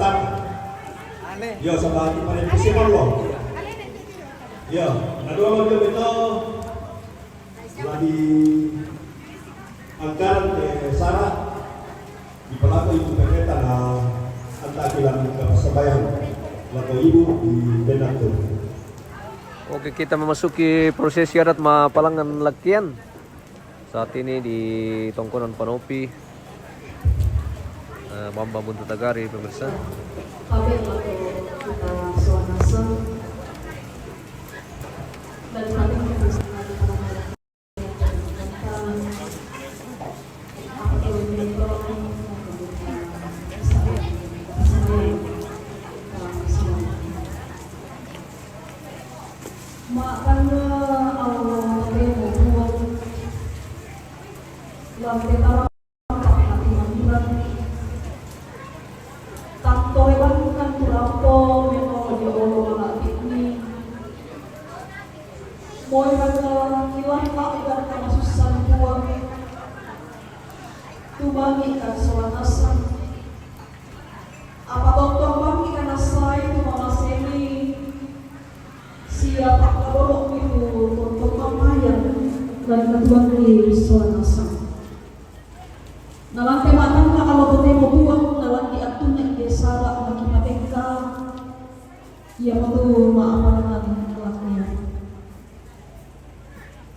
datang. Yo sa bahay pa rin festival lo. Yo, nadua mo ito lagi anggaran Sara di pelaku itu ternyata na anta kilang kapasabayan lato ibu di Benak tuh. Oke, kita memasuki prosesi adat Mapalangan Lakian. Saat ini di Tongkonan Panopi, Bamba Buntut Tagari, pemirsa.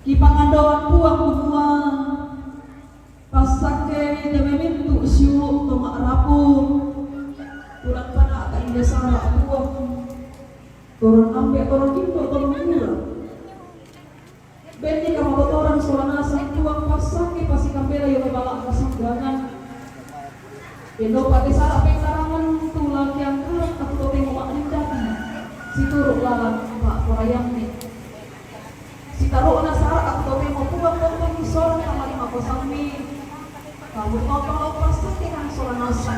Kipangandawan puang bunga pasake dememintu siu toma rapu ulang pana ka indesara puang turun ambe turun kimpo turun mura bendi ka mabotoran soranasa puang pasake pasikambela yo balak kasanggangan endo pati sara pengkarangan tulang yang kerap aku tengok mak dindati situruk lalan pak porayang ni si taruh na sara aku tahu mau pulang pulang soal yang lagi mau sambil kamu tolong pasti kan soal nasi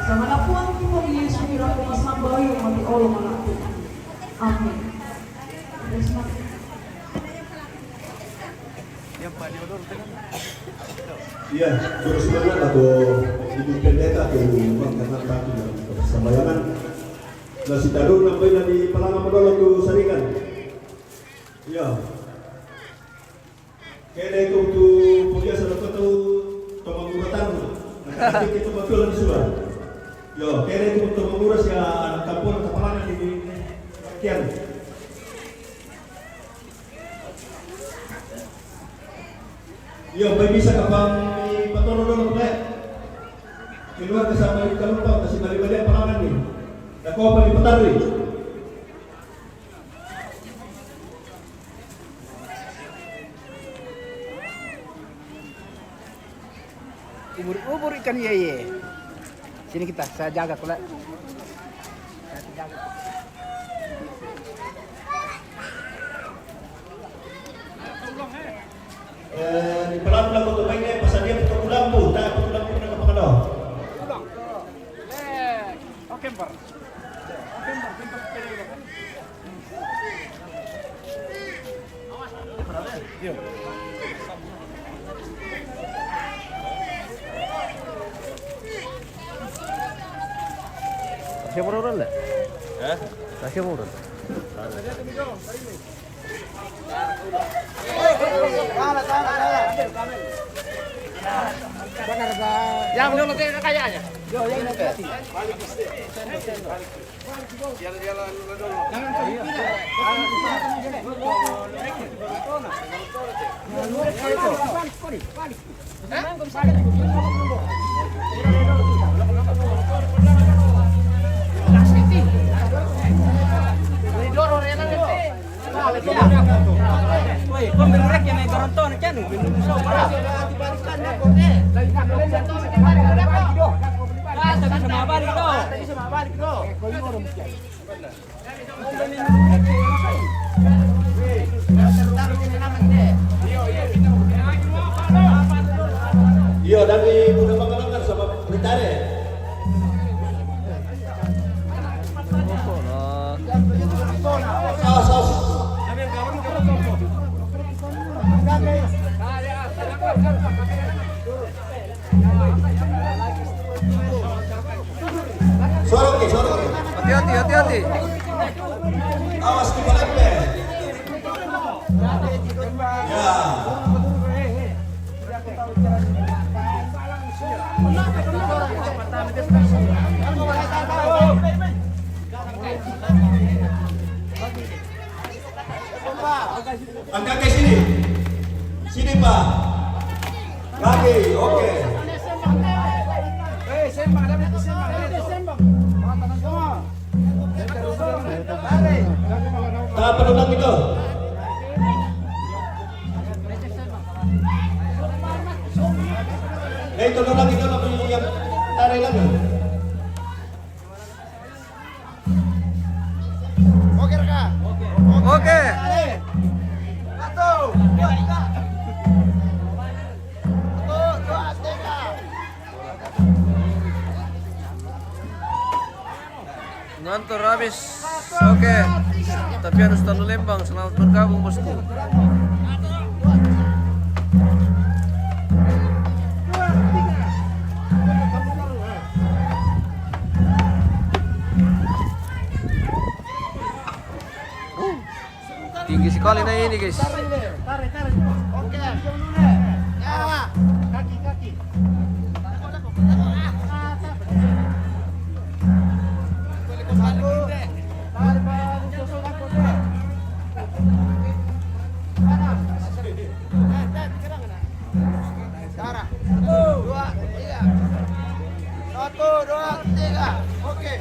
sama ada puang kita di Yesus kira aku sambil yang mati Allah malah amin. Iya, terus banget atau ibu pendeta atau karena kaki dan sembayangan. Nah si taruh nampai di Palangan Modal tu saringan. Iya. Kaya itu tu punya salah satu pemanguratan. Nanti kita betul di surat. Yo, kaya itu untuk menguras ya anak kampung atau Palangan di Kian. Yo, may bisa kapang ipaturo doon ang plek. Kinuha kasama yung kalumpang kasi mali-mali ang Palangan ni. Nakuha pa ni Patari. Ubur ikan ye. Sini kita, saya jaga pula. Saya jaga. Di pelan-pelan untuk mainnya pasal dia betul ulang bu, tak betul ulang pun nak apa Ulang. Oke, Pak. Yuk. Siapa orang lah? Siapa orang? Yang belum nanti kayaknya. Yang nanti. Iya, dari Bunda Pangalangan sama Blitare. Saus. hati-hati. Awas di Palembe. Ya. Angkat ke sini. Sini Pak. Lagi, oke. Tak penulang itu. Itu penulang itu yang tarik lagi. Oke, Raka. Oke. Satu, dua, tiga. Satu, dua, tiga. Ngantor habis. Oke. Tapi harus Tanu Lembang. Selamat bergabung bosku. Tinggi sekali nah ini guys. Tarik. Oke. Ya. Kaki. Satu, dua, tiga. Oke.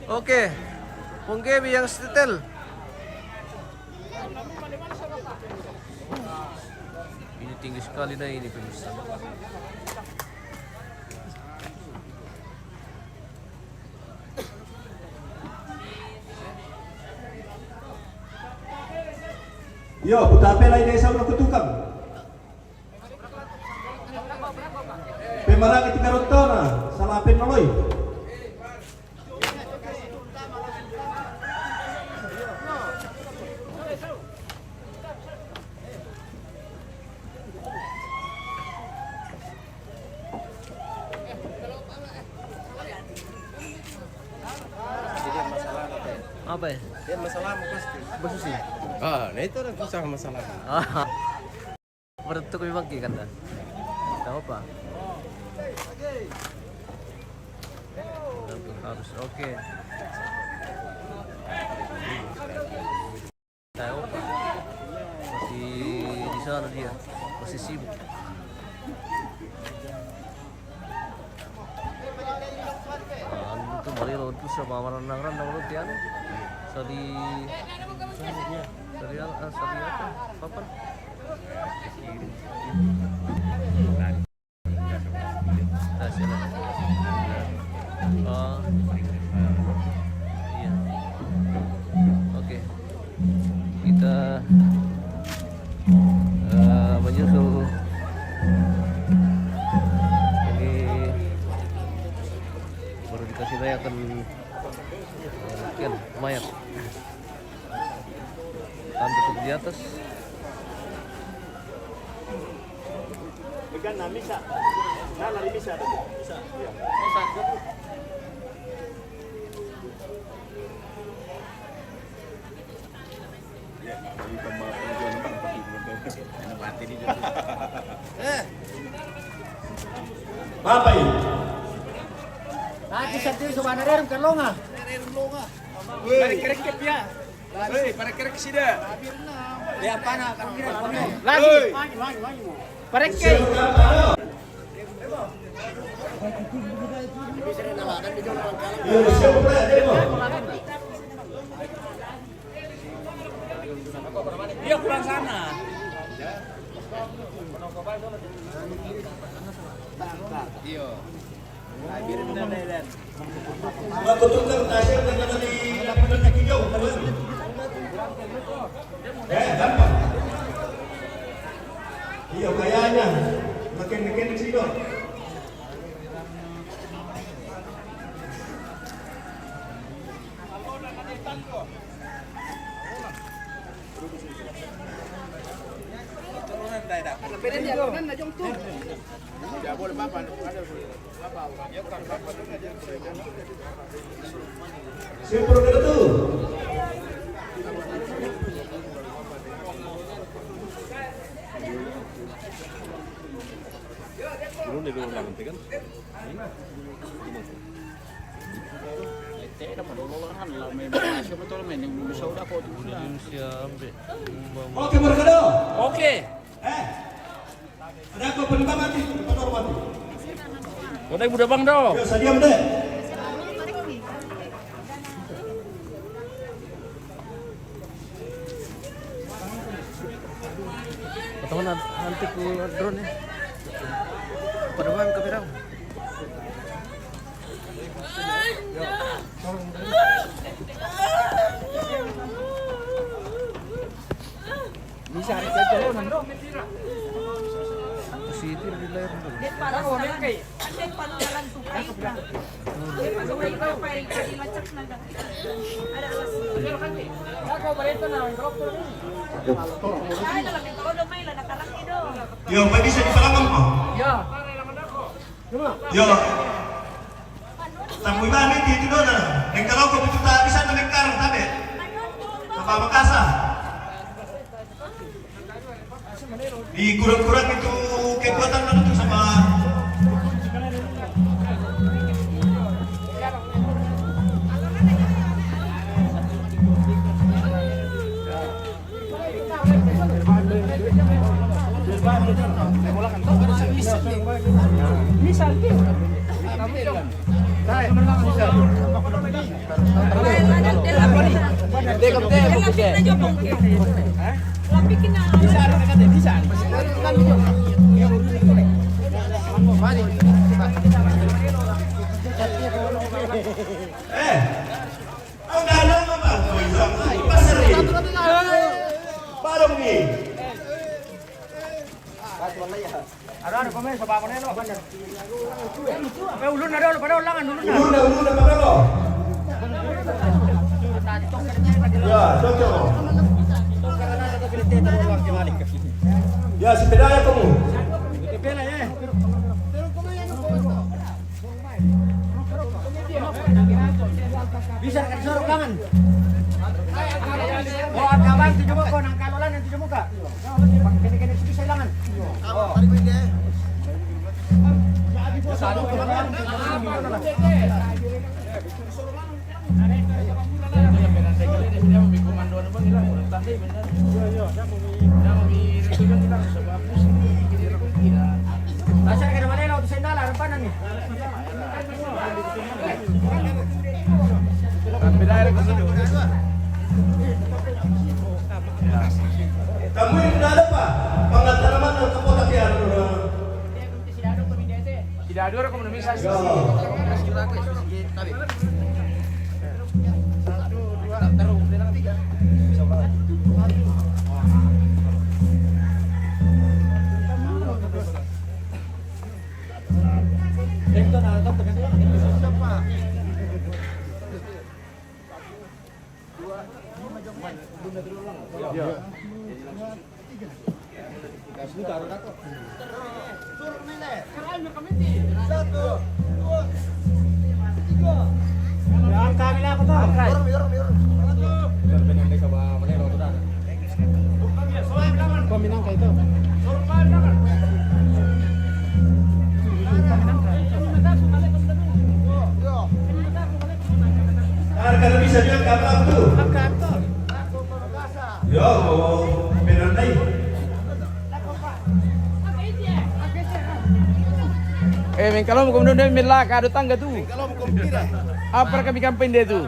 Oke. Punggebi yang setel. Ini tinggi sekali nah ini pemirsa. Yo, putapela ini sa ulo kutukang. Pemarang iti karotona, salapin noloy. Apa ya? Dia masalah pasti. Besusi. Ah, nah itu orang susah masalah. Bertuk memang kan dah. Tahu apa? Harus oke. Tahu apa? Masih di sana dia. Masih sibuk. Itu Malilo itu sama orang-orang lu tian. Sali apa? Papan. Oh. Iya. Oke. Kita menyusul ini baru dikasih layakan mayat tutup di atas. Pegang na bisa. Nah, lari bisa. Bisa. Iya. Apa ini? Nanti satu subhana rerum kan longa. Woi, Kerek ya. woi, para kerek sida. Dia apa nak? Woi. Lagi. Parek ke. Yo, siapa demo? Dia pulang sana. Iyo. Biarin dan. Magtutukang tasya na naman ni lapitan na kiyaw. Gampang. Iyo, kayanya. Makin sino. Simpur ke tu. Oke, berkado. Oke. Ada apa penimbangan di hormat? Udah budak bang do. Ya, saya diam deh. Teman nanti ku drone ya. Padahal kamera. Bisa kita jalan do. Positif di layar dulu. Yo, pagi saya di Palembang kok. Ya. Yo. Tamu iman ini itu dona. Yang kalau kau betul tak bisa menekar tapi. Apa Makassar? Di kurang-kurang itu kekuatan itu sama. Udah lama bang, pasar ini. Parang nih. Ada komen sa bako neno. Ulun na daw, padahal langan ulun na. Ulun na pagkalo. Ya, cocok. Ya, si pedaya kamu. Bisa kan sorok langan. Oh, ada kawan tujuh muka, nang kalolan yang tujuh muka. Kene-kene bisa langan. Oh. Satu kelangan. Nasa ka naman nila, ito sa indala, ano pa na ni? Kamu ini tidak ada pak? Pengantaraman dan kepotakian. Tidak ada orang komunikasi. Harga bisa dia kapal tu. Yo, penandai. Kalau mau kemudian mila kado tangga tu. Apa kami kampanye dia tu?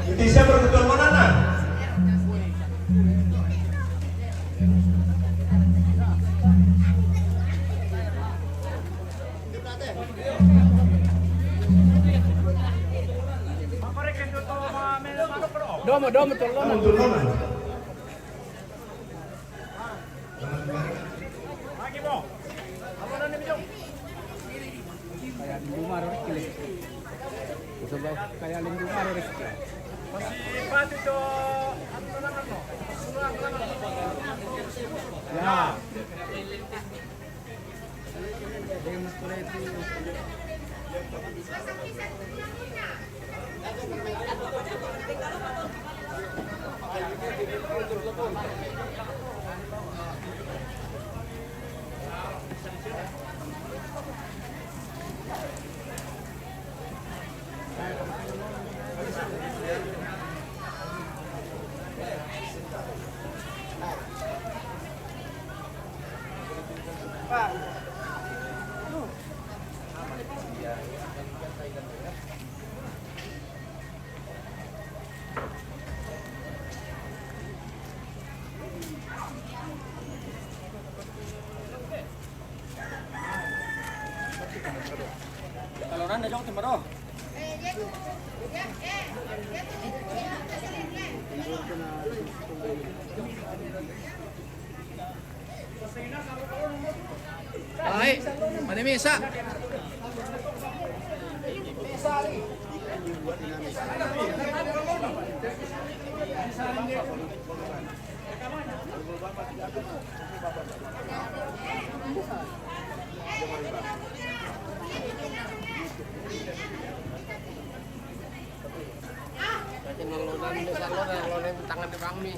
Indonesia berketua Domo tolonan. Tulunan. Kayak lindung maro kile. Coba kayak lindung maro rek. Ya. Talonan na jong timaro. Ay, manimisa. Tangan di kami.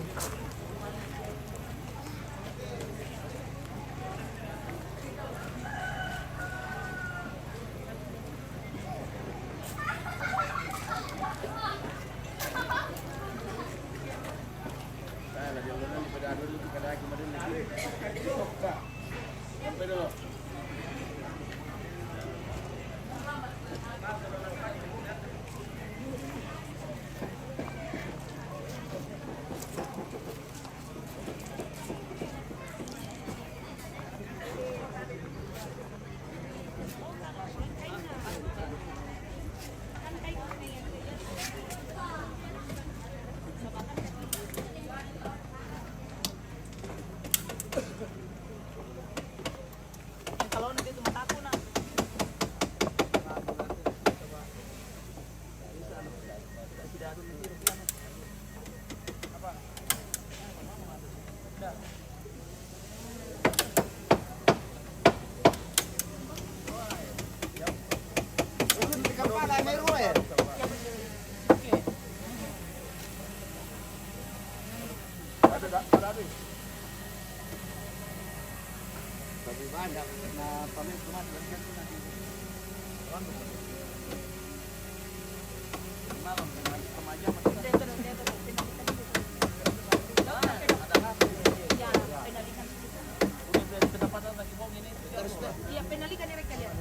Iya, penalikan mereka lihat.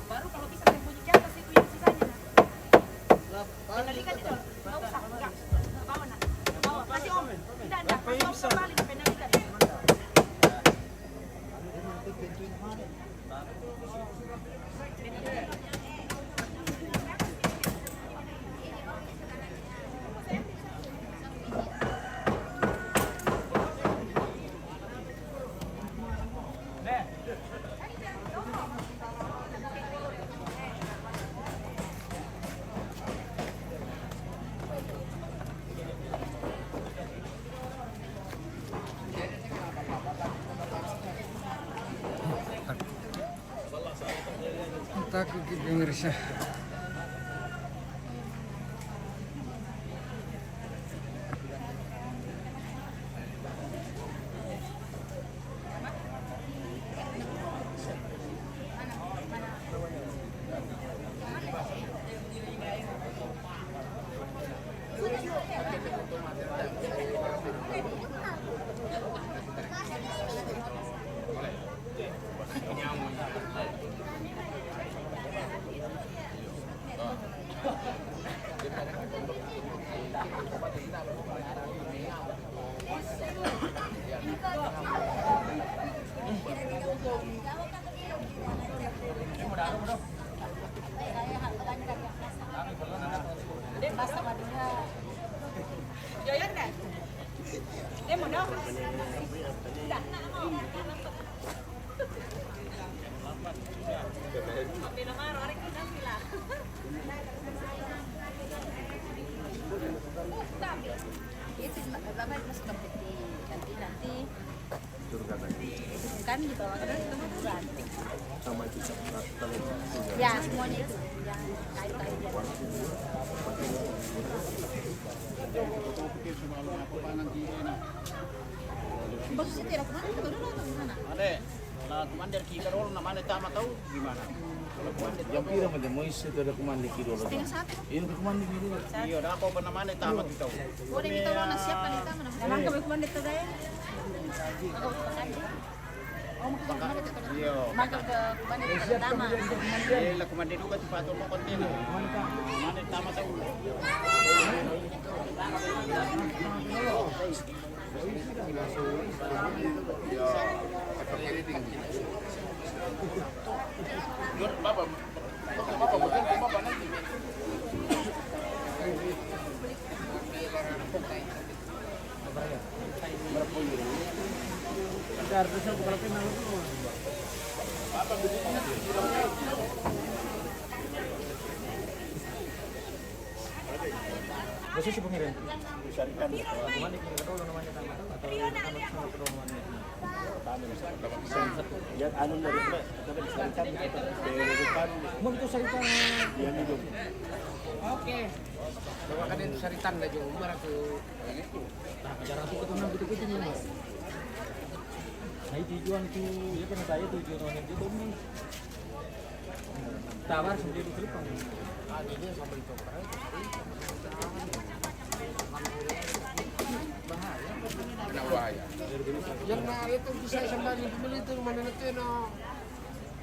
Baru kalau bisa sembunyi di atas itu yang sisanya. Penalikan itu, nggak usah, enggak. Bawa nak, bawa. Kasih om. Tidak, kasih om kembali penalikan. Takut denger sih. Joyan kan? Dia mau dong? Udah. Sampai nomor orang kita sila. Itu lama masuk kompeti nanti kami dibawa ke liburan. Sama itu Ya semuanya itu yang kait-kaitan. Bagus itu ya kemana itu dulu atau gimana? Ada. Nah, komander kita orang namanya Tama tahu gimana? Kalau komander Yang pira macam Moise itu ada komando kiri dulu. Setengah satu. Ini ada komando kiri. iya, dah apa namanya Tama kita tahu. Boleh kita orang siapa nih tamu? Memang kami kemana itu deh? Oh, mau kemana itu? Iya. Maka ke kemana itu pertama? Iya, lah komander juga cepat mau kontainer. Mana Tama tahu. Ya anu dari kita disarikan dari depan. Mau itu sarikan. Iya nih. Oke. Bawa kan itu saritan dah jauh umur aku. Itu. Cara aku ketemu begitu nih. Nah, tujuan itu ya kan saya tujuan itu nih. Tawar sendiri dulu Bang. Ini sama itu bahaya. Yang nari itu bisa sampai pembeli itu mana nanti no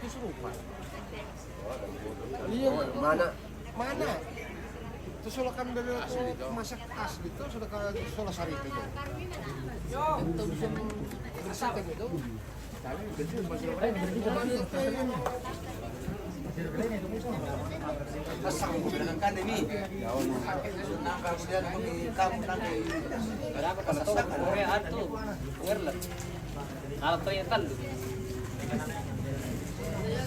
kesurupan. Iya mana? Itu sulakan dari itu masak asli itu sudah ke sola sari itu. Itu bisa masak gitu. Tapi betul masih mana itu. Masak menggunakan ini. Nah, kemudian kamu nanti berapa kalau Korea itu wireless. Kalau ternyata lu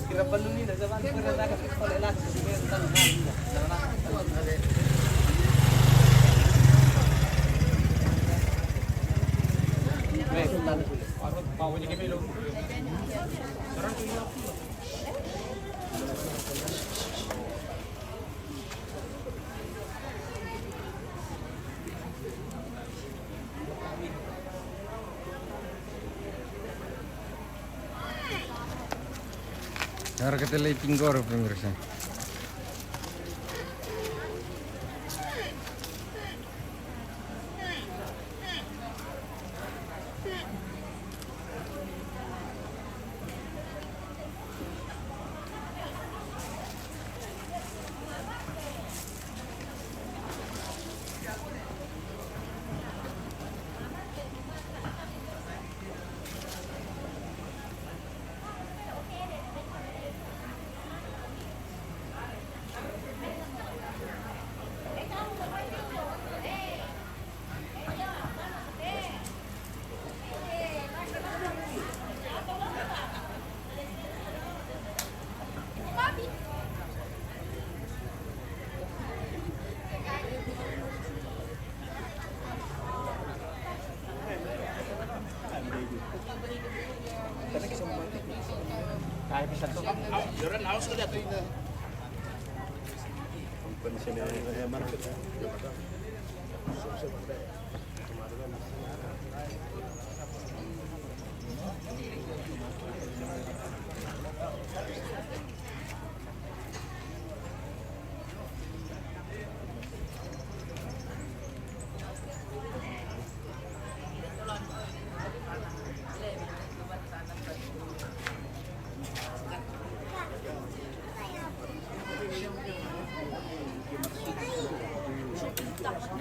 kira perlu ni dah zaman kerana oleh lah sebentar Harga lighting gor pemirsa.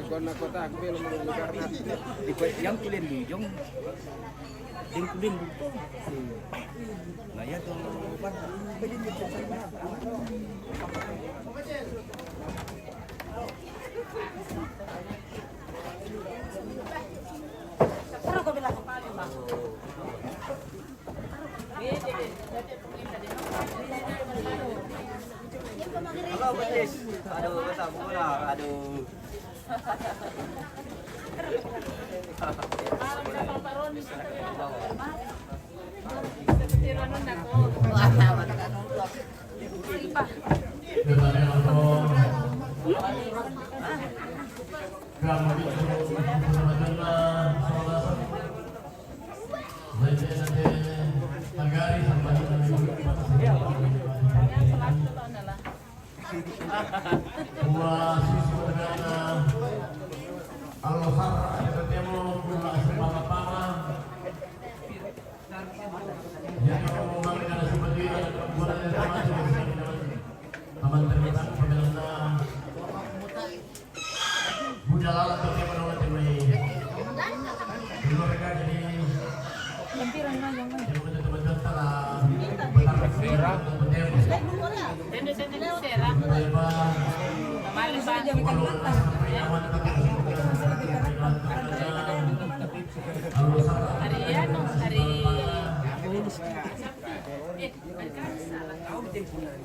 Kona kota aku belum karena yang kulen dijong yang kulen lupa nah ya tuh pan begini Aduh.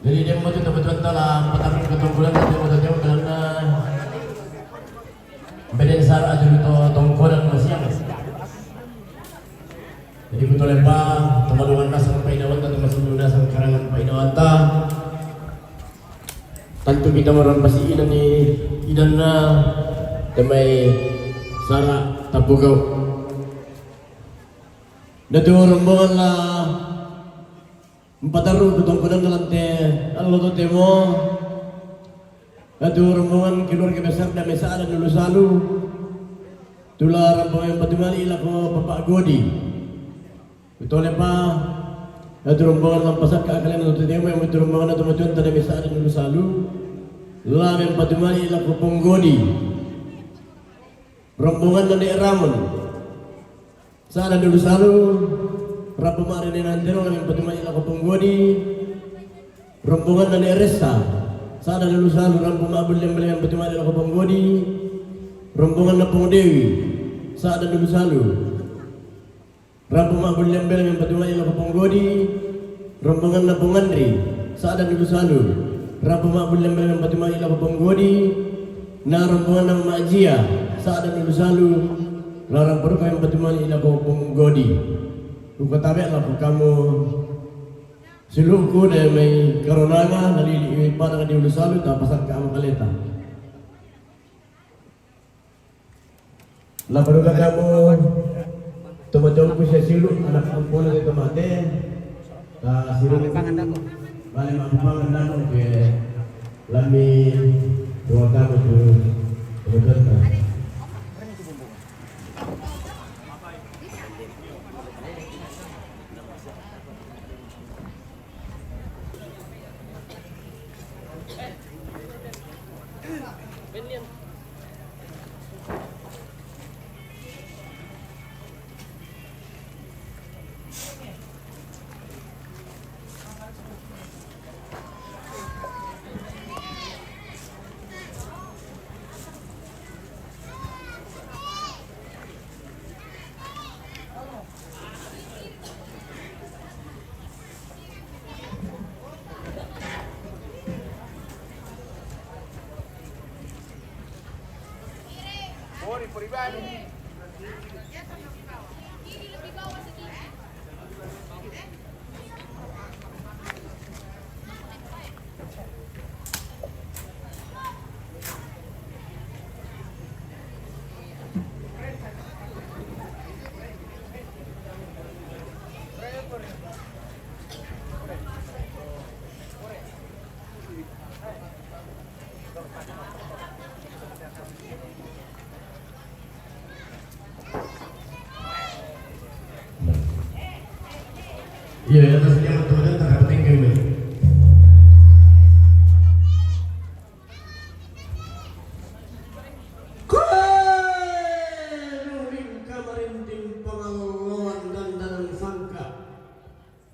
Jadi dia mau betul-betul dalam petang ketunggulan dan betul-betul karena beden sar aja itu tongkodan masih. Jadi betul lepa teman-teman nasang painawanta termasuk nasang karangan painawanta. Tentu kita meron pasti idan na damay sara tabugaw. Naturumbongan la Empataru tutong kodang dalante Allah to temo Atu rombongan keluarga besar dan mesa ada dulu salu Tula rombongan patumali ila ko Bapak Godi Betul pa Atu rombongan lampasat ka kalian to temo yang betul rombongan atu matuan tada mesa ada dulu salu La men patumali ila ko Ponggodi Rombongan dan Ramon Sa ada dulu salu Rabu kemarin nantero kami bertemu ila ko Ponggodi rombongan dari Resa sada lulusan Rabu mabul yang bertemu ila ko Ponggodi rombongan na Pongdewi sada lulusan Rabu mabul yang bertemu ila ko Ponggodi rombongan na Pongandri sada lulusan Rabu mabul yang bertemu ila ko Ponggodi na rombongan na Majia sada lulusan larang perlu kami bertemu ila ko Ponggodi Kutabi lah kamu siluku dari may karonanga nalili pada di ulusalu tapasan kamu kaleta. Lah baru kamu teman-teman ku siluk anak ampun itu mate. Siluk balik mampangan nang ke lami dua kamu tu betul. Iya, atas dia betul-betul terdapat tinggi.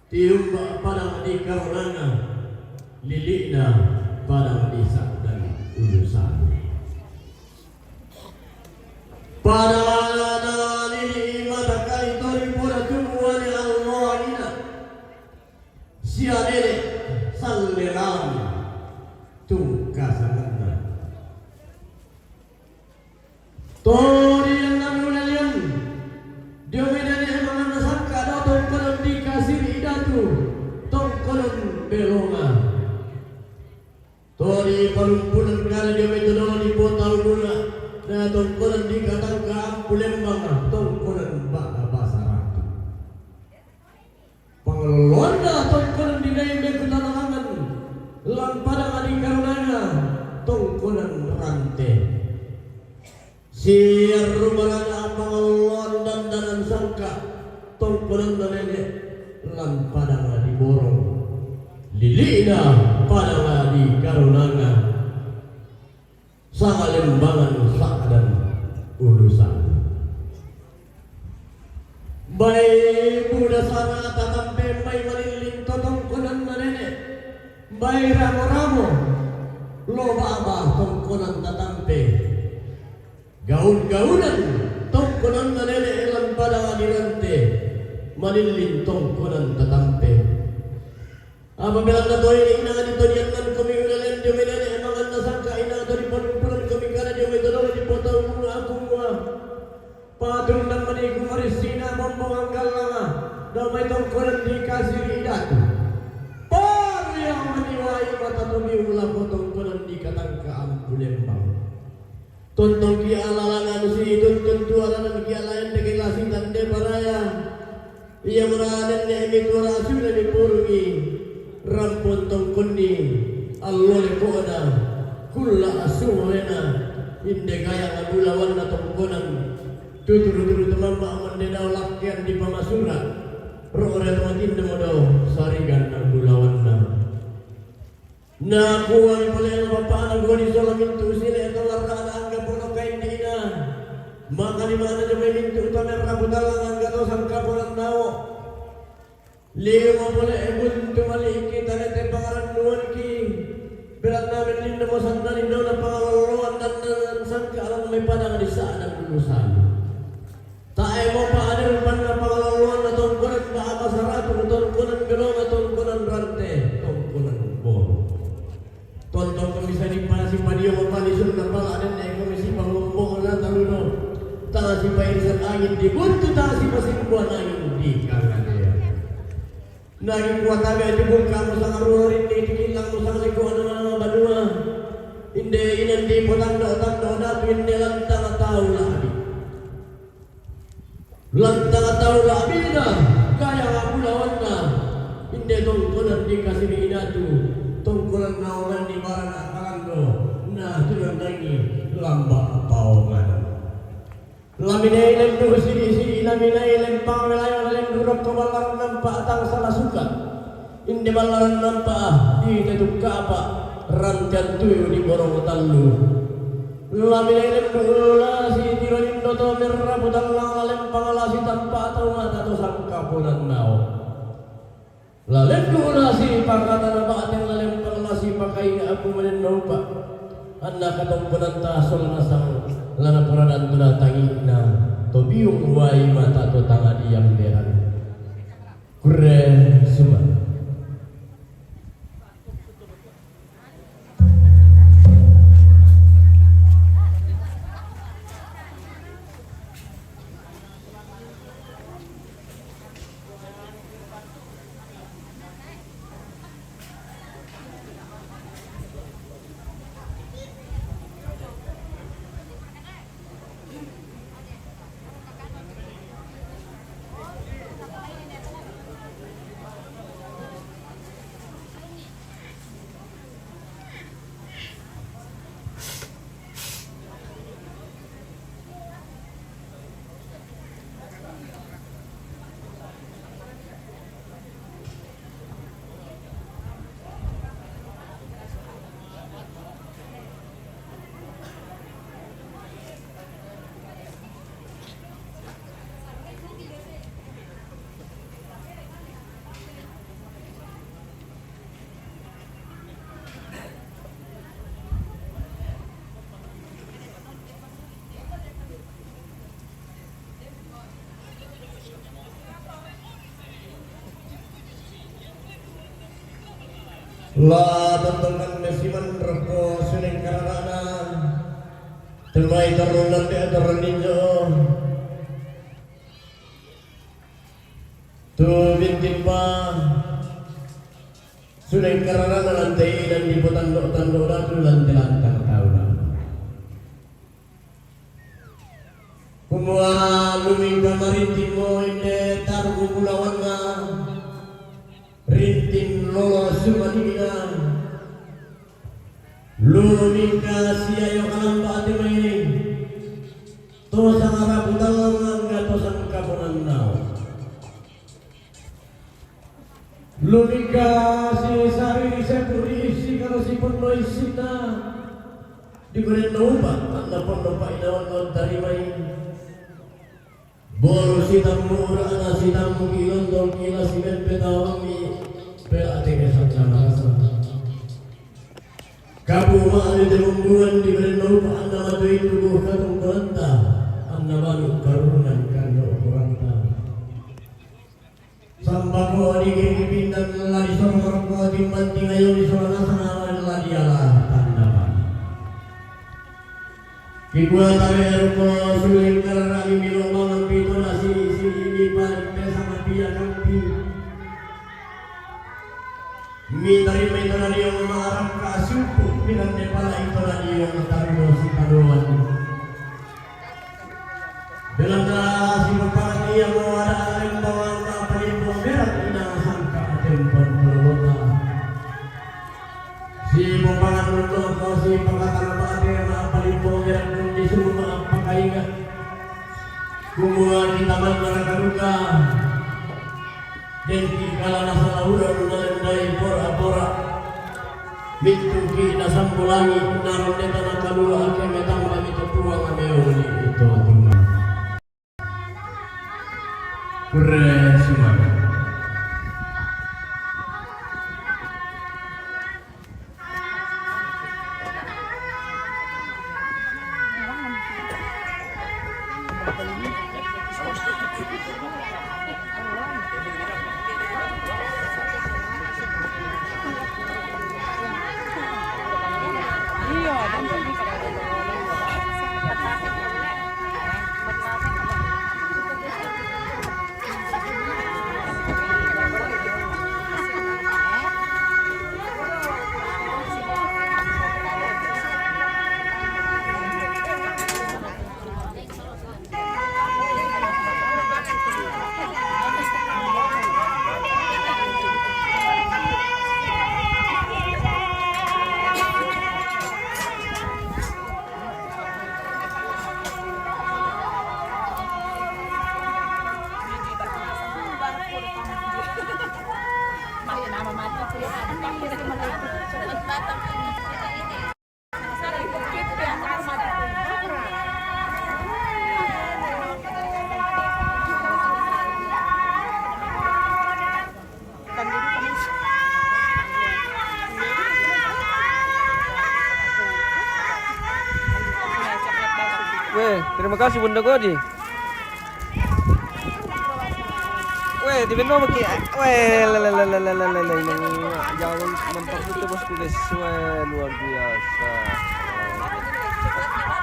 Tiumba pada di kaurana lilina pada di dan ulusan pada lili mata kali tori pura tumuan Allah ina sianele salleram tungkasanana Tori yang namanya lian. Dia medani emang nasangka ada tongkolan dikasih idatu. Tongkolan belonga. Tori palumpunan kala dia metodol di potau guna. Na tongkolan dikatang ka Pulembang. Tongkolan baka basaratu. Pangelonda tongkolan dinaimbe kutanangan. Lampadang adi karunana. Tongkolan rante. Siar rumarana pangalon dandanan sangka tongkolan nenek lan padang di borong lilina padang di karunanga sangalembangan sakadan urusan baik budak sana tatampe baik maliling tongkolan nenek baik ramo-ramo loba abah tongkolan tatampe gaun-gaunan tongkonan na nene elang padang adirante malilin tongkonan tatampe apabila na to ini ina dito diyan kan kami ulan di menene emang na sangka ina to di pulun kami kana di metodol di potau mga aku mga patung nang mani kumarisina bombong anggal langa damay tongkonan dikasih idatu par yang maniwai mata tumi ulah tongkonan dikatangka ampulembang Tontong kia alalangan si tuntun tuaran kia lain deke lasitan de paraya. Ia meranen ne emi tura sudah dipurungi. Rampun tongkoni allole koda kulla asulena inde gaya ngulawan na tongkonan. Tuturu-turu temama amande daw lakyan di pamasura. Roore matin demodo sarigan ang gulawan na. Na kuwang pala yung papaanang gawin sa lamintu sila ito laraan ang kapuno kain di na makalimana nyo may mintu ito na rabutal lang ang gato sa kapunan nao liyo mo pala ebun tumaliki tanete pangaran nuwan ki bilang namin din na mo sandanin daw na pangaluluan dan sangka alam may padang di saan ang lulusan tae mo paanang pan na pangaluluan na tongkonan baka masarap na tongkonan gano'n na tongkonan rante tongkonan boro Tontong komisa di panasi padio mapanisun na pala adan na komisi pangumpong na taluno. Tanga si pairisan angin di buntu tanga si pasimbuan angin di kanganaya. Naging kuwataga di bungka mo sa karurin di tikilang mo sa kalikuan ng mga badua. Hindi inan di potando datu hindi lantang at tao labi. Lantang at tao labi na kaya nga pulawan na. Hindi tongkonan di kasi inatu. Tungkulan naungan di barang akalando na tulang nangi lambak paungan laminay lang doon si laminay lang pangalayan lang durok kabalaran ng paatang sa lasukan hindi balaran ng paa di natugka pa rancan tuyo di borong talo laminay lang doon si tirolindo to merrabutan lang alam pangalasi tanpa atau mata to sang kapunan nao Lalem kuna si pangkatan na baat yang lalem pangla si pakai aku menenau pak anda katong penantasol na sang lana peradan tuna tangi na tobiung wai mata to tangan yang beran kure semua La tentukan mesiman reko seneng karana Terbaik turun nanti turun ninjo. Tu bintin pa. Sudah karena lantai dan di tanduk datu lantai tahu. Kumua luming kamarintin mo inde taruh pulawanga. Rintin lolo sumanina. Luming kasiayo kalamba ate may. Tosang arabu talong ang tosang kapungan nao. Lumika si sari sepuri isi kalau si penuh isi na di kulit naubat anda penuh pak inawan dari main bolu si tamu rana si tamu kilon dol kila si ben petawami pela tege sakana rasa kabu maali demumbuan di kulit naubat anda matui tubuh katung kuranta anda malu karunan kando kuranta Sambako di kepindan lari soroko di banting ayo di sorana sana lari ala tandaman. Kibua tawe ko suling karena ini lomang pito nasi si ini pan sama dia kampi. Mitari mitari yang marah kasupu pinan nepala itu lagi yang taruh si karuan. Belanda si bupati yang mau ada yang bawa si pembangan untuk si pengatakan pada paling bongkar di semua pakaian kumpulan di taman mereka duka dan kala nasala udah dari pora-pora mintuki nasam bulangi naruh di tanah kadua akhirnya metang lagi tertuang ameuli itu teman keren semangat. Weh, terima kasih Bunda Godi. Weh, di benar maki. Weh, jangan mantap itu bosku guys. Weh, luar biasa.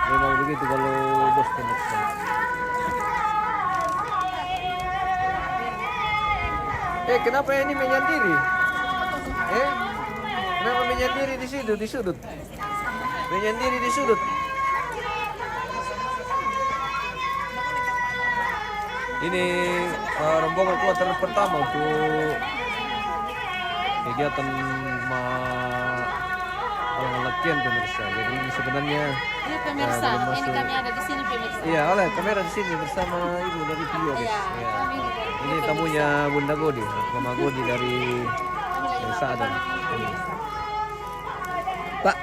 Memang begitu kalau bos koneksi. Kenapa ini menyendiri? Kenapa menyendiri di situ, di sudut? Menyendiri di sudut. Ini rombongan kloter pertama untuk kegiatan latihan pemirsa. Jadi ini sebenarnya Ini pemirsa, ini kami ada di sini pemirsa. Iya, oleh kamera di sini bersama ibu dari video guys. Ya. Ini tamunya Bunda Godi, Mama Godi dari Sadan. Pak,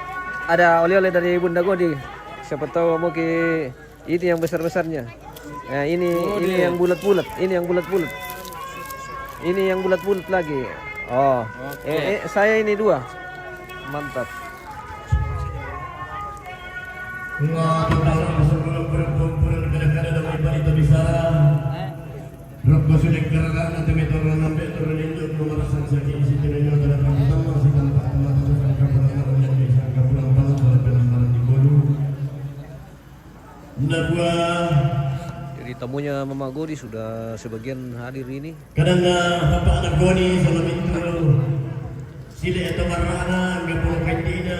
ada oleh-oleh dari Bunda Godi. Siapa tahu mau ke ini yang besar-besarnya. Nah, ini yang bulat-bulat, ini yang bulat-bulat. Ini yang bulat-bulat lagi. Oh. Saya ini 2. Mantap. Nabuah Jadi tamunya Mama Godi sudah sebagian hadir ini. kadang Bapak anak Goni salam itu sila atau marana ngapul kandina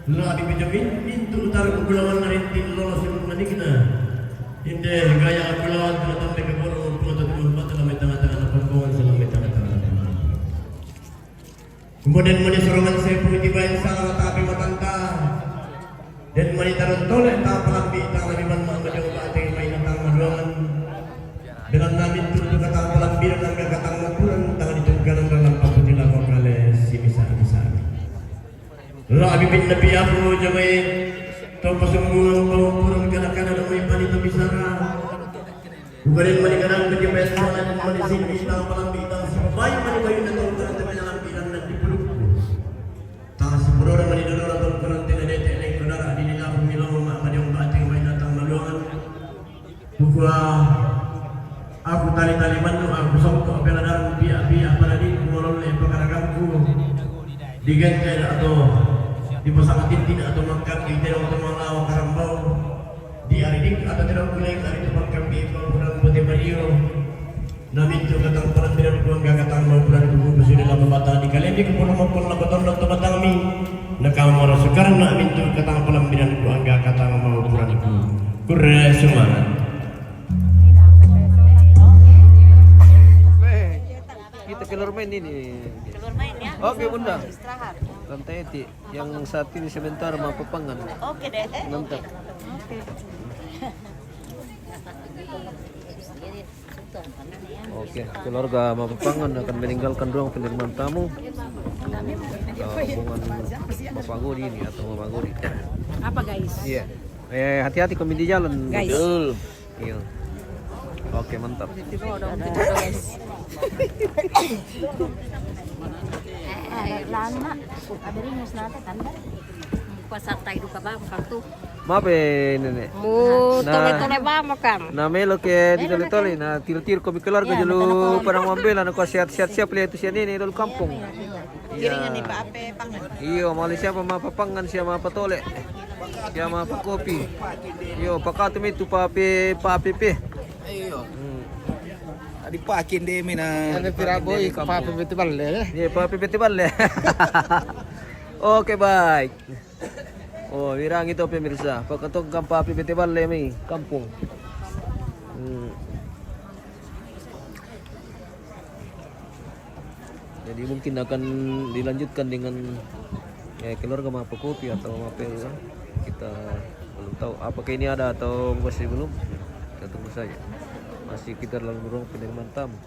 la di pinjamin pintu utara kepulauan Narintin lolos sebelum manikna inde gaya kepulauan telah ke boro pulau rumah dalam tengah-tengah pangkuan selama tengah-tengah. Kemudian mani sorongan sepu tibain salah tapi matanta dan mani tarun tolek tak pelambi tak lebih Muhammad yang batin main tang maduangan dalam namin tu kata pelambi dan kata maduan tangan ditunggangan dalam aku dilakukan oleh si bisa. La abibin nabi aku jamain tau pasunggulang purang kana-kana na may panito bisara. Bukarin mani kanang kejemay salah dan mani sini tang pelambi tang si babae mani kayo na tong karante pelambi dan dipeluk. Tang si purora mani dolora tong karante na dete elek rodara di nilang milang ma yung bating may natang maluangan. Buka aku tali-tali manu aku songko peladang biak-biak pada di kumolol le pagaragamku. Diganti atau dipasangatin tidak atau mangkap di terong temanglaw karambau di aridik atau terong kuling dari tempat kami pulang putih Mario namin itu katang parang tidak kuang katang mau pulang tubuh bersih dalam membata di kalian di kepulauan maupun lakoton dan tempat kami nakamara sekarang namin itu katang pelambinan kuang katang mau pulang itu kurang semangat. Kita keluar main ini. Keluar main ya. Oke Bunda. Istirahat. Lantai Eti yang saat ini sebentar mau pepangan. Oke deh. Mantap. Oke, keluarga mau pepangan akan meninggalkan ruang penerimaan tamu. Hubungan Bapak Godi ini atau Mama Godi. Apa guys? Iya. Hati-hati kami di jalan. Guys. Betul. Iya. Oke, mantap. Lama. Ada ringus nate kan? Pasar tayo ka ba makaktu? Maaf nenek. Mu Nah. tole-tole ba makam? Na melo ke di tole-tole na tir-tir ko keluarga Iya, dulu parang mambela na ko siap-siap lihat siya ini dulu kampung. Kiringan ni Pape pangan. Iyo, mali siya pa mapapangan siya mapatole. Siya mapakopi. Iyo, pakatum itu papi. Iyo. Adi pakin deh mina. Ada piraboy Pape Betibal Iya, papi bete-bale. Oke, baik. Oh, wirang itu pemirsa. Pagkatong kang papi bete-bale may kampung. Jadi mungkin akan dilanjutkan dengan keluarga mapakopi atau mapel. Kita belum tahu apakah ini ada atau masih belum. Kita tunggu saja. Masih kita dalam ruang penerimaan tamu.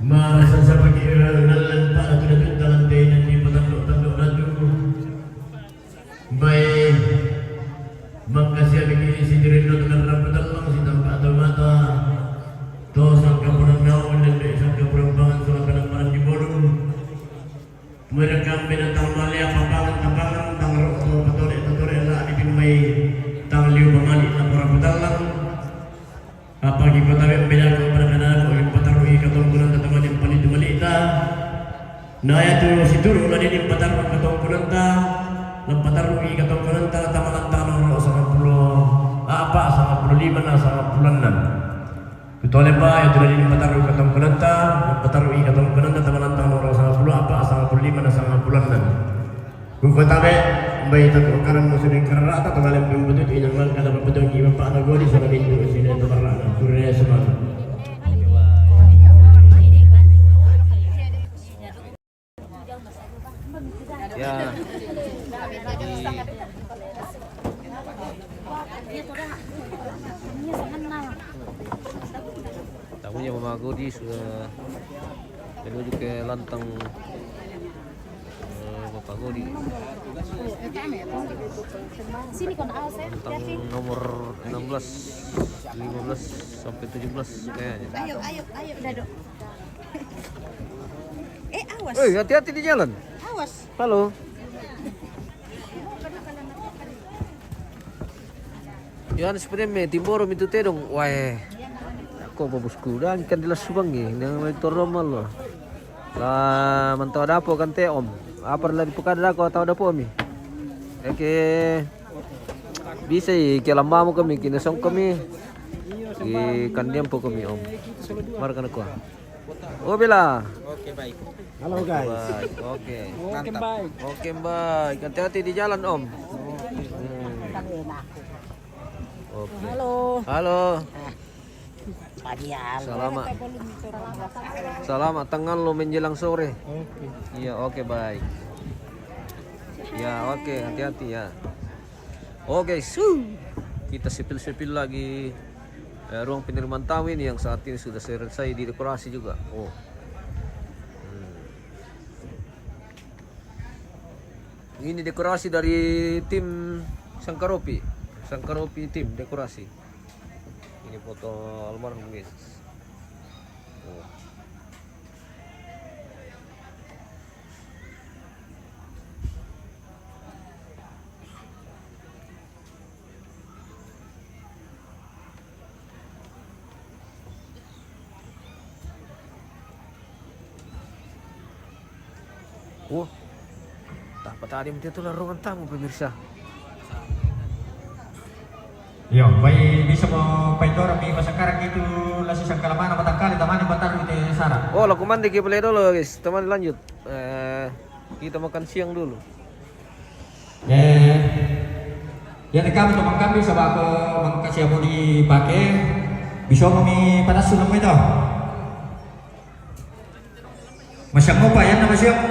Masa sa pag-iiralan para tunatun talante na di patandok-tandok na dugo. Bay magkasya bigini si Dirino dengan rambutan lang si tampa atau mata. To sang kapurang naon dan isang kapurang bangan sa kanang di bodong. Merekam binatang malia papangan tang rokso patore la di may tang liu pamali na rambutan lang. Apa kita tahu beda keberadaan orang patarui ketongkuran teman yang paling malita. Nah itu situ ulah di patarui ketongkuran ta, patarui ketongkuran ta tamalan tanah sama pulau apa sama pulau 5 na sama pulau 6. Itu oleh pak itu di patarui ketongkuran ta, patarui ketongkuran ta tamalan tanah sama pulau apa sama pulau 5 na sama pulau 6. Bukan tahu bayi itu karena musuh yang kerana atau kalian membutuhkan ini yang mana kalau betul kita pak anak gue di sana di sini itu karena turunnya semua. Ya. Tamunya Mama Godi sudah menuju ke lantang Bapak Godi. Sini kon awas ya. Lantang nomor 16, 15 sampai 17 kayaknya. Ayo Dado. Awas. Hati-hati di jalan. Awas. Halo. Yan seperti me timboro itu tedong. Wah. Ako babusku dan kan dilas subangi nang may toromal lo. La mantau dapo kan te om. Apa lagi pukada ko tahu dapo mi. Oke. Bisa kilamba mo kami, kinasong kami. Kandiam po kami om. Marka na ko. Oh bila. Oke, baik. Halo guys. Baik, oke. Mantap. Oke baik. Hati-hati di jalan om. Oke. Halo. Selamat. Selamat tengah lo menjelang sore. Iya oke baik. Ya oke hati-hati ya. Oke kita sipil-sipil lagi ruang penerimaan tamu ini yang saat ini sudah selesai didekorasi juga. Ini dekorasi dari tim Sangkaropi tim dekorasi. Ini foto almarhum guys. Tak tadi itu ruangan tamu pemirsa. Yo, bayi bisa mau paidor mi sekarang itu lasi sangkalamana batang kali tamani batar itu sara. Oh, laku mandi kita boleh dulu guys. Teman lanjut. Kita makan siang dulu. Ya rekam untuk makan bisa bawa mangkasih mau dipakai. Bisa mau mi panas sulam itu. Masya mau ya nama siapa?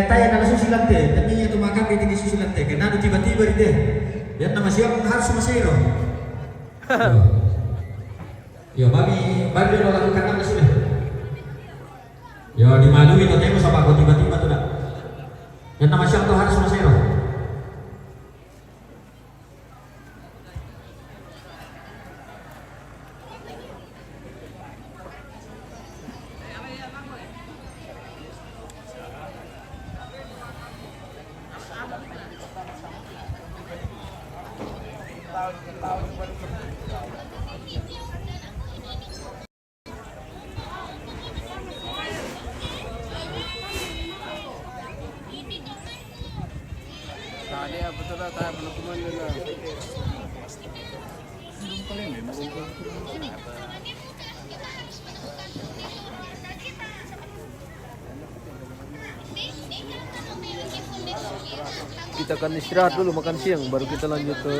Tanya kalau susulan teh, tapi itu makan itu susulan teh. Karena ada tiba-tiba itu. Ya nama siapa harus masiro. Yo babi lo lakukan apa sih? Yo dimalu itu temu sama aku tiba-tiba tuh dah. Ya nama siapa tuh harus masiro. Tadi betul lah, tak belum kemana lah. Kita akan istirahat dulu makan siang baru kita lanjut ke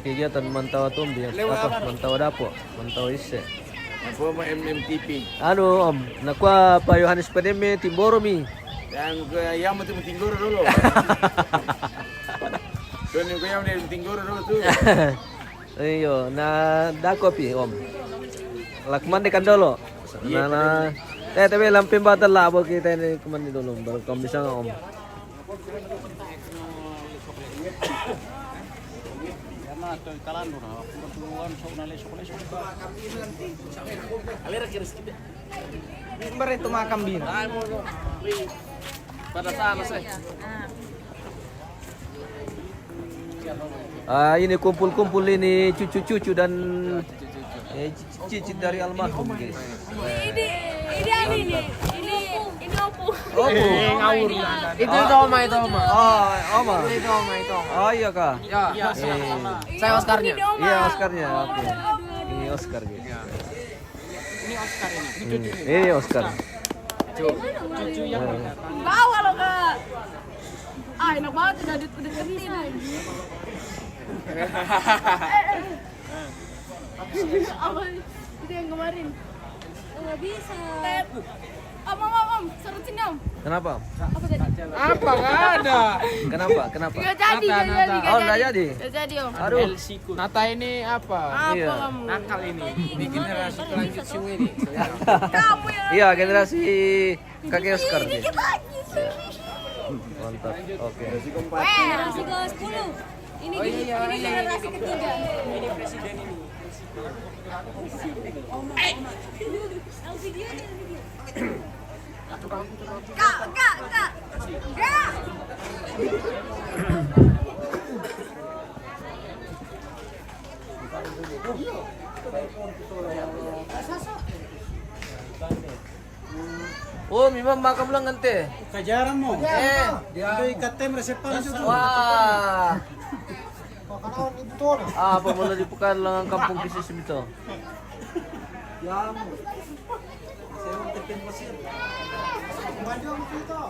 kegiatan mantau tombi apa mantau dapo mantau ise Former MMTP. om nakwa pa Yohanes Pademe Timboro mi Yang yang mesti tinggur dulu. Don yang yang mesti tinggur dulu tuh. iyo na dako pi om lakman de kandolo na tapi lampim batal labo kita ini kemana dulu baru kamu bisa nggak om. Itu makam bin. Pada sana saya. Ini kumpul-kumpul ini cucu-cucu dan cicit dari almarhum guys. Ini opo. Ngawur. Itu Oma. Oh, Oma. Itu Oma itu. Oh iya kak. Ya. Saya Oscarnya. Iya Oscarnya. Oke. Ini Oscar guys. Ini Oscar ini. Ini Oscar. Cucu yang Bawa lo kak. Enak banget udah deketin lagi. Apa itu yang kemarin? Nggak bisa. Om, suruh sini om. Kenapa? Apa tadi? apa nggak ada? Kenapa? Nggak jadi. Oh, nggak jadi. Nggak jadi om. Aduh. Nata ini apa? Iya. kamu? Nakal ini. Di generasi pelanjut sungai ini. Kamu ya. Iya generasi kakek Oscar nih. Dikit lagi sih. Mantap. Oke. Generasi ke-10. Ini generasi ketiga. Ini presiden ini. Kak. Oh memang makam lang ante. Kajaran mo. Dia. Ikat tem resepan itu. Wah. Kanan itu. Apa mula di Pekan lang ang kampung Kisisim ito? Ya mo. Saya mau tepen pasir. Maju kita.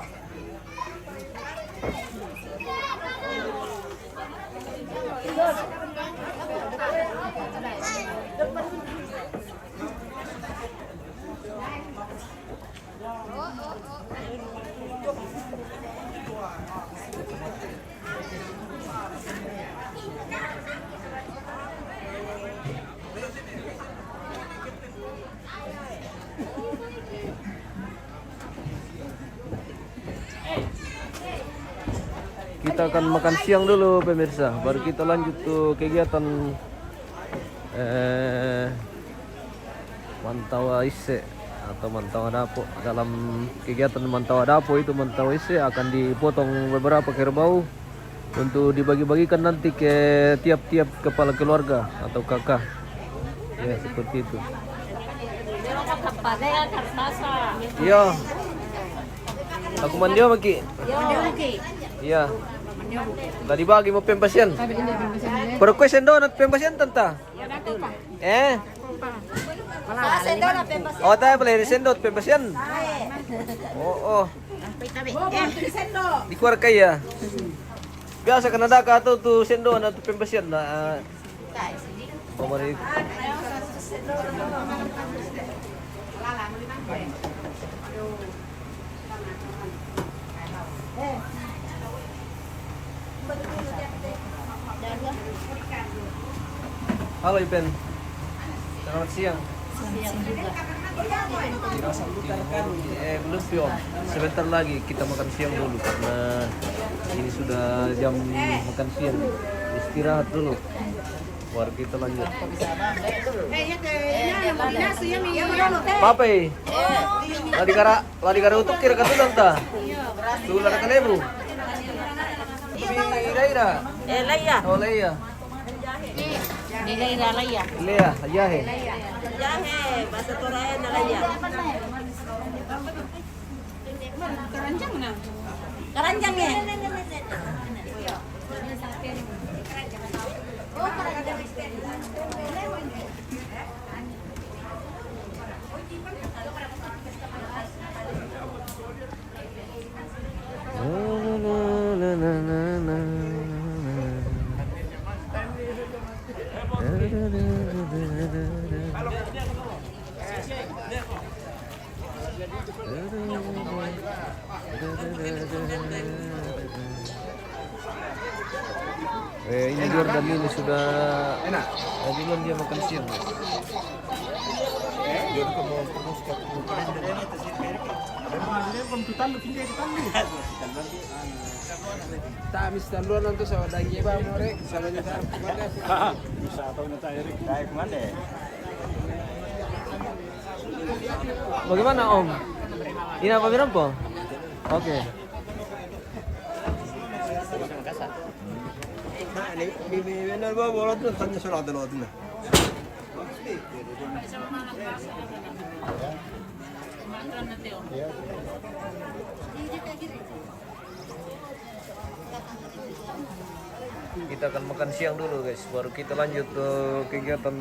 Kita akan makan siang dulu pemirsa, baru kita lanjut ke kegiatan Mantawa Ise atau Mantawa Dapo. Dalam kegiatan Mantawa Dapo itu Mantawa Ise akan dipotong beberapa kerbau untuk dibagi-bagikan nanti ke tiap-tiap kepala keluarga atau kakak. Ya seperti itu. Iya. Aku mandi Maki. Iya. Tadi bagi mau pembasian. Pero kue sendon at pembasian tanta. Oh, tayo pala sendot pembasian. Oh. Di kuar kaya. Biasa Kanada ka to tu sendon at pembasian na. Pamari. Halo Ipen. Selamat siang. Belum Pion. Sebentar lagi kita makan siang dulu karena ini sudah jam makan siang. Istirahat dulu. Baru kita lanjut. Papai. Ladi kara utuk kira katulang ta. Tuh lara kanebu. Leira. Leia. Oh Leia. Leia Leia. Leia, ayahe. Jahe, bahasa Toraya na Leia. Karanjang ya. Ini Jordan ini sudah enak. Duluan dia makan siang. Tamis duluan nanti sama daging ba mo rek. Sama niya sa kumanda. Bisa tahu na tayo rek. Tayo kumanda. Bagaimana Om? Ini apa bilang po? Oke. Benar ba bolot na tanya surat na na. Kita akan makan siang dulu guys, baru kita lanjut ke kegiatan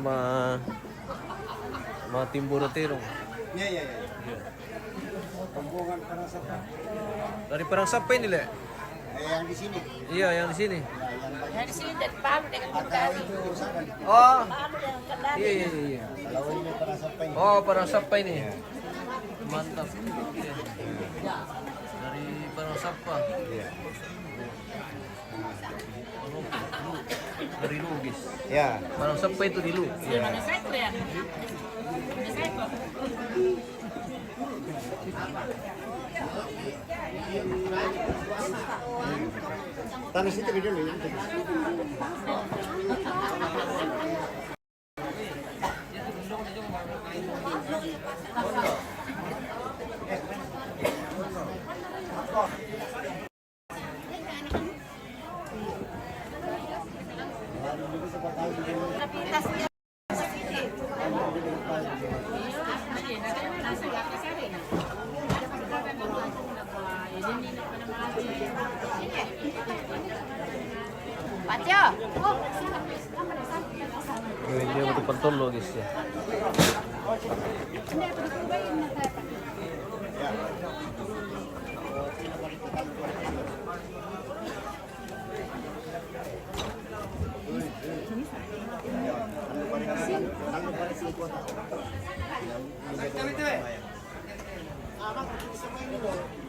Timburo Terong. Iya. Rombongan Parasapa. Dari Parasapa ini Le? Yang di sini. Iya, yang di sini. Yang di sini dari Palu dengan Bekasi. Oh. Palu dengan Kendari. Iya. Kalau ini Parasapa ini. Oh, Parasapa ini. Mantap. Dari Parasapa. Iya. Dari Lugis. Ya. Parasapa itu di Lu. Iya. Tanah situ dulu ya. Aja. Ini untuk pentolo guys ya.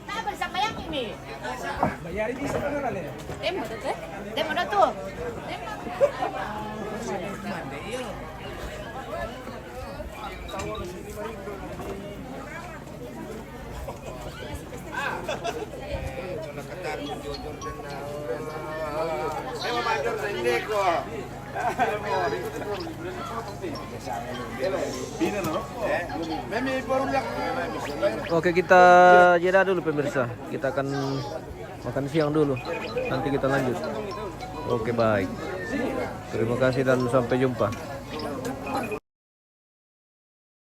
Nah, bersama yang ini. Bayarin di sana kan ya? Demo tuh teh. Demo dah tuh. Oke, kita jeda dulu pemirsa. Kita akan makan siang dulu. Nanti kita lanjut. Oke, baik. Terima kasih dan sampai jumpa.